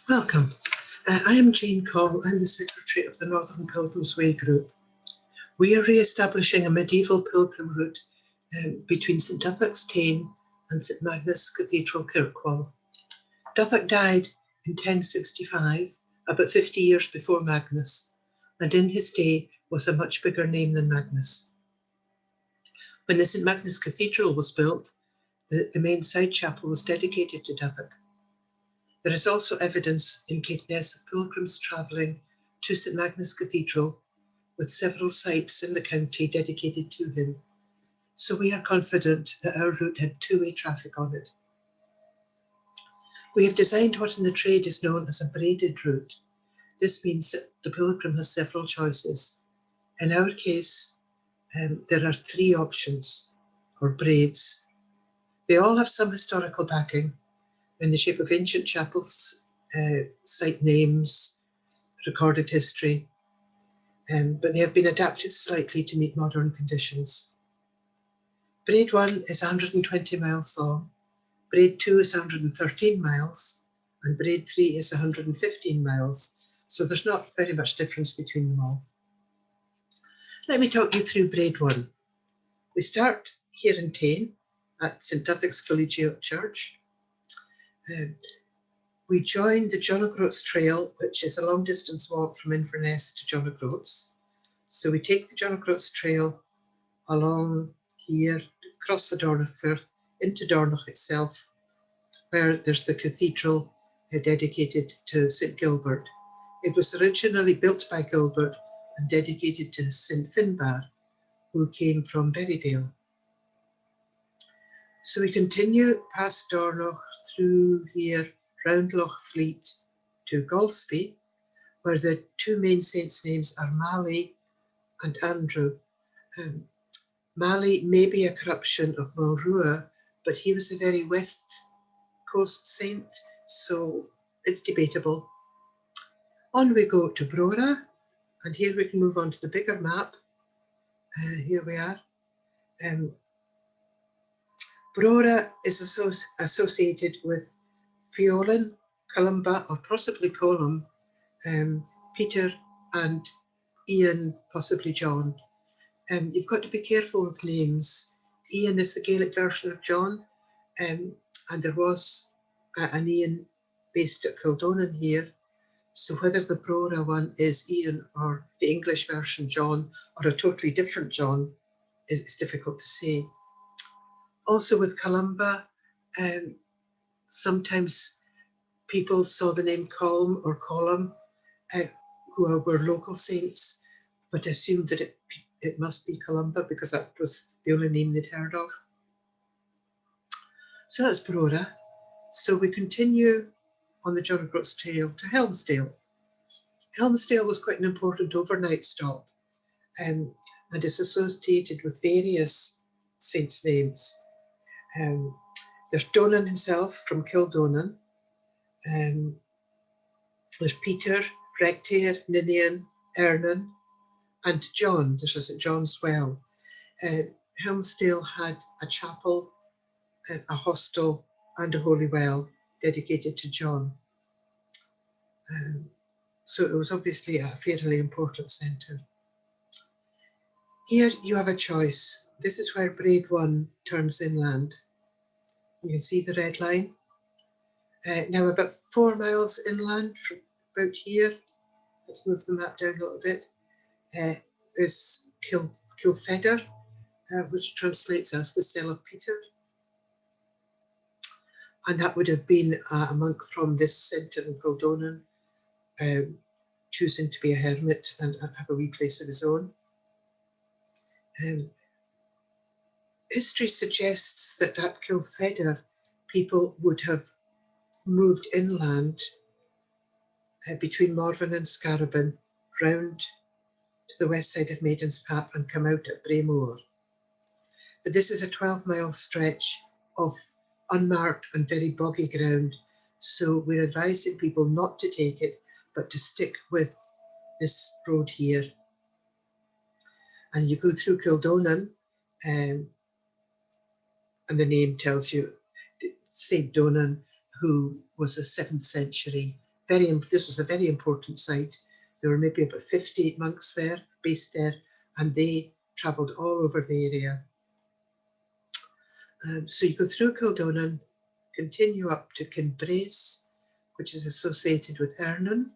Welcome. I am Jane Coll. I'm the Secretary of the Northern Pilgrims Way group. We are re-establishing a medieval pilgrim route between St Duthoc's Tane and St Magnus Cathedral Kirkwall. Duthoc died in 1065, about 50 years before Magnus, and in his day was a much bigger name than Magnus. When the St Magnus Cathedral was built, the main side chapel was dedicated to Duthoc. There is also evidence in Caithness of pilgrims travelling to St Magnus Cathedral, with several sites in the county dedicated to him. So we are confident that our route had two-way traffic on it. We have designed what in the trade is known as a braided route. This means that the pilgrim has several choices. In our case, there are three options, or braids. They all have some historical backing in the shape of ancient chapels, site names, recorded history, but they have been adapted slightly to meet modern conditions. Braid 1 is 120 miles long, Braid 2 is 113 miles, and Braid 3 is 115 miles, so there's not very much difference between them all. Let me talk you through Braid 1. We start here in Tane at St Duthoc's Collegiate Church. We join the John O'Groats Trail, which is a long distance walk from Inverness to John O'Groats. So we take the John O'Groats Trail along here, across the Dornoch Firth, into Dornoch itself, where there's the cathedral dedicated to St Gilbert. It was originally built by Gilbert and dedicated to St Finbar, who came from Berrydale. So we continue past Dornoch through here, round Loch Fleet to Golspie, where the two main saints' names are Mali and Andrew. Mali may be a corruption of Mulrua, but he was a very west coast saint, so it's debatable. On we go to Brora, and here we can move on to the bigger map. Here we are. Brora is associated with Fionn, Columba, or possibly Colum, Peter and Ian, possibly John. You've got to be careful with names. Ian is the Gaelic version of John, and there was an Ian based at Kildonan here. So whether the Brora one is Ian or the English version John or a totally different John is difficult to say. Also with Columba, sometimes people saw the name Colm or Colum, who were local saints, but assumed that it must be Columba because that was the only name they'd heard of. So that's Brora. So we continue on the John O'Groats Trail to Helmsdale. Helmsdale was quite an important overnight stop and is associated with various saints' names. There's Donan himself from Kildonan. There's Peter, Rectair, Ninian, Ernan, and John. There's a St John's Well. Helmsdale had a chapel, a hostel, and a holy well dedicated to John. So it was obviously a fairly important centre. Here you have a choice. This is where Braid 1 turns inland. You can see the red line. Now about 4 miles inland from about here, let's move the map down a little bit, is Kilfedder, which translates as the Cell of Peter. And that would have been a monk from this centre in Kildonan, choosing to be a hermit and have a wee place of his own. History suggests that at Kilfedder, people would have moved inland between Morven and Scarabin, round to the west side of Maiden's Path and come out at Braemore. But this is a 12-mile stretch of unmarked and very boggy ground, so we're advising people not to take it, but to stick with this road here. And you go through Kildonan, and the name tells you St Donan, who was a 7th century this was a very important site. There were maybe about 50 monks there, based there, and they travelled all over the area. So you go through Kildonan, continue up to Kinbrace, which is associated with Hernon.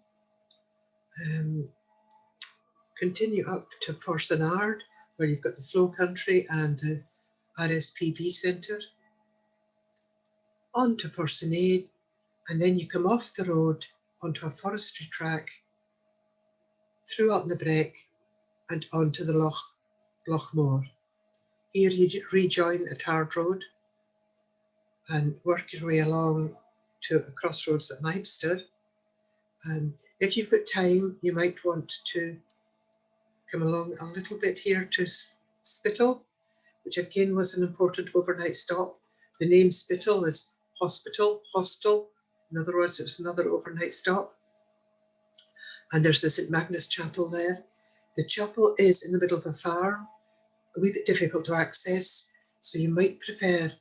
Continue up to Forcenard, where you've got the Flow Country and the RSPB Centre. On to Forcenade, and then you come off the road onto a forestry track, through Otnabrek and onto the Loch Moor. Here you rejoin a tarred road and work your way along to a crossroads at Nibster. And if you've got time, you might want to come along a little bit here to Spittal, which again was an important overnight stop. The name Spittal is hospital, hostel. In other words, it was another overnight stop. And there's the St. Magnus Chapel there. The chapel is in the middle of a farm, a wee bit difficult to access, so you might prefer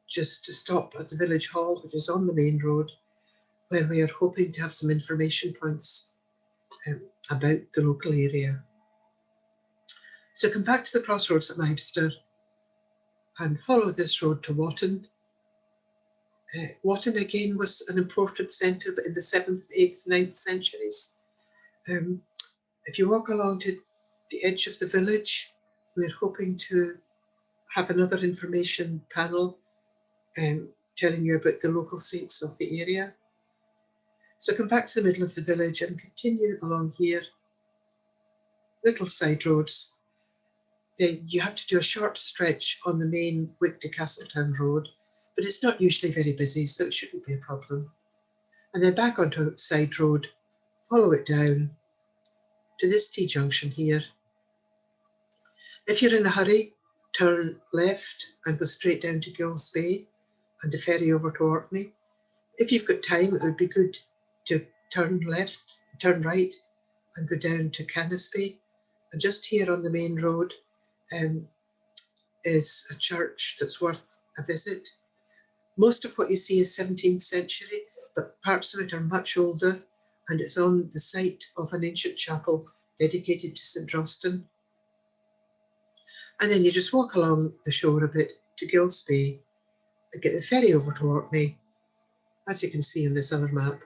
just to stop at the village hall, which is on the main road, where we are hoping to have some information points about the local area. So come back to the crossroads at Nibster and follow this road to Wotton. Wotton again was an important centre in the 7th, 8th, 9th centuries. If you walk along to the edge of the village, we're hoping to have another information panel telling you about the local saints of the area. So come back to the middle of the village and continue along here, little side roads. Then you have to do a short stretch on the main Wick to Castletown road, but it's not usually very busy, so it shouldn't be a problem. And then back onto a side road, follow it down to this T-junction here. If you're in a hurry, turn left and go straight down to Gills Bay and the ferry over to Orkney. If you've got time, it would be good to turn right and go down to Canisby. And just here on the main road is a church that's worth a visit. Most of what you see is 17th century, but parts of it are much older, and it's on the site of an ancient chapel dedicated to St. Drosten. And then you just walk along the shore a bit to Gills Bay and get the ferry over to Orkney, as you can see on this other map,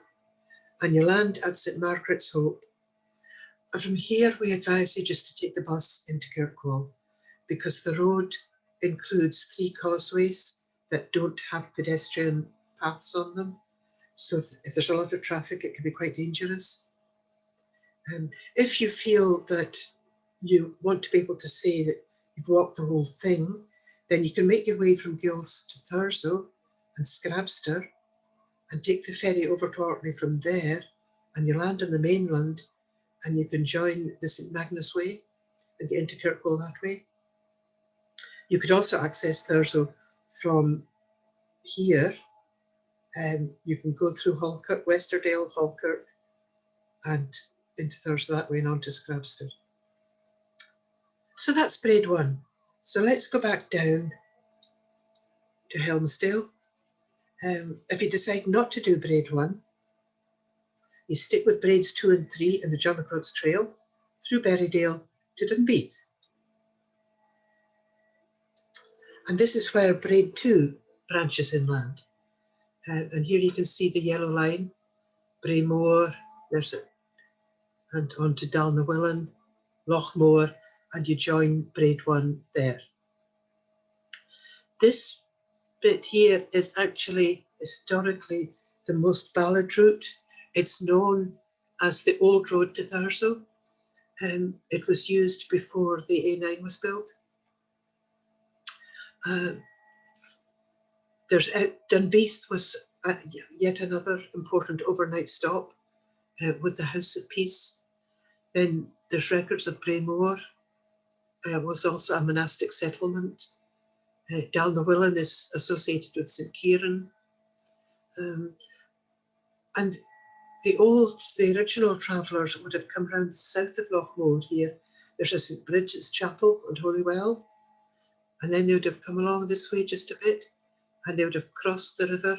and you land at St. Margaret's Hope. And from here, we advise you just to take the bus into Kirkwall, because the road includes 3 causeways that don't have pedestrian paths on them. So if there's a lot of traffic, it can be quite dangerous. If you feel that you want to be able to say that you've walked the whole thing, then you can make your way from Gills to Thurso and Scrabster and take the ferry over to Orkney from there, and you land on the mainland and you can join the St. Magnus Way and get into Kirkwall that way. You could also access Thurso from here. You can go through Halkirk, Westerdale, Halkirk, and into Thurso that way and on to Scrabster. So that's Braid 1. So let's go back down to Helmsdale. If you decide not to do Braid 1, you stick with Braids 2 and 3 in the John O'Groats Trail through Berrydale to Dunbeath. And this is where Braid 2 branches inland. And here you can see the yellow line, Braemore, there's it, and on to Dalnawillan, Lochmore, and you join Braid 1 there. This bit here is actually historically the most valid route. It's known as the old road to Thurso. It was used before the A9 was built. Dunbeath was yet another important overnight stop with the House of Peace. Then there's records of Braemore, was also a monastic settlement. Dalnawillan is associated with St. Kieran. And the original travellers would have come round south of Lochmore here. There's a St. Bridget's Chapel and Holywell. And then they would have come along this way just a bit, and they would have crossed the river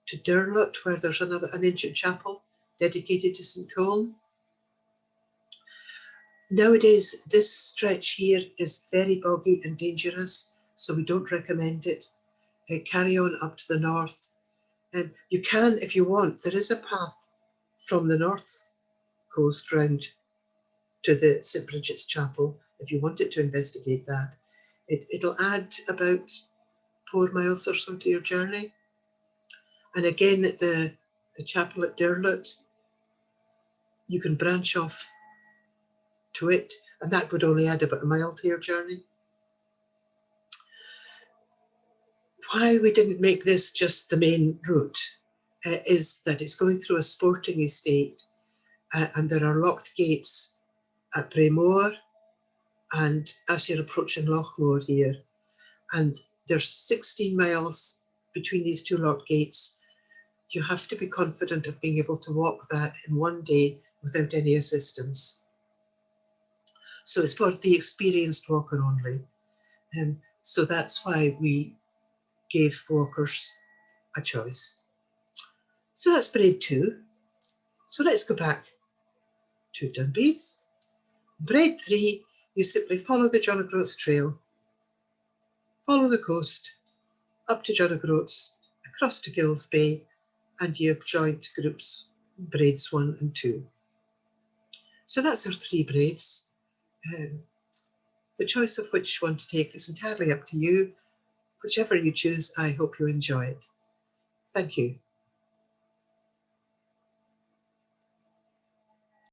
to Derlot, where there's an ancient chapel, dedicated to St Coll. Nowadays, this stretch here is very boggy and dangerous, so we don't recommend it. Carry on up to the north. You can, if you want, there is a path from the north coast round to the St Bridget's Chapel, if you wanted to investigate that. It'll add about 4 miles or so to your journey. And again, at the chapel at Derlot, you can branch off to it, and that would only add about 1 mile to your journey. Why we didn't make this just the main route is that it's going through a sporting estate, and there are locked gates at Braemore and as you're approaching Lochmore here. And there's 16 miles between these two locked gates. You have to be confident of being able to walk that in one day without any assistance. So it's for the experienced walker only. So that's why we gave walkers a choice. So that's braid 2. So let's go back to Dunbeath. Braid 3, you simply follow the John O'Groats Trail, follow the coast, up to John O'Groats, across to Gills Bay, and you've joined groups braids 1 and 2. So that's our 3 braids. The choice of which one to take is entirely up to you. Whichever you choose, I hope you enjoy it. Thank you.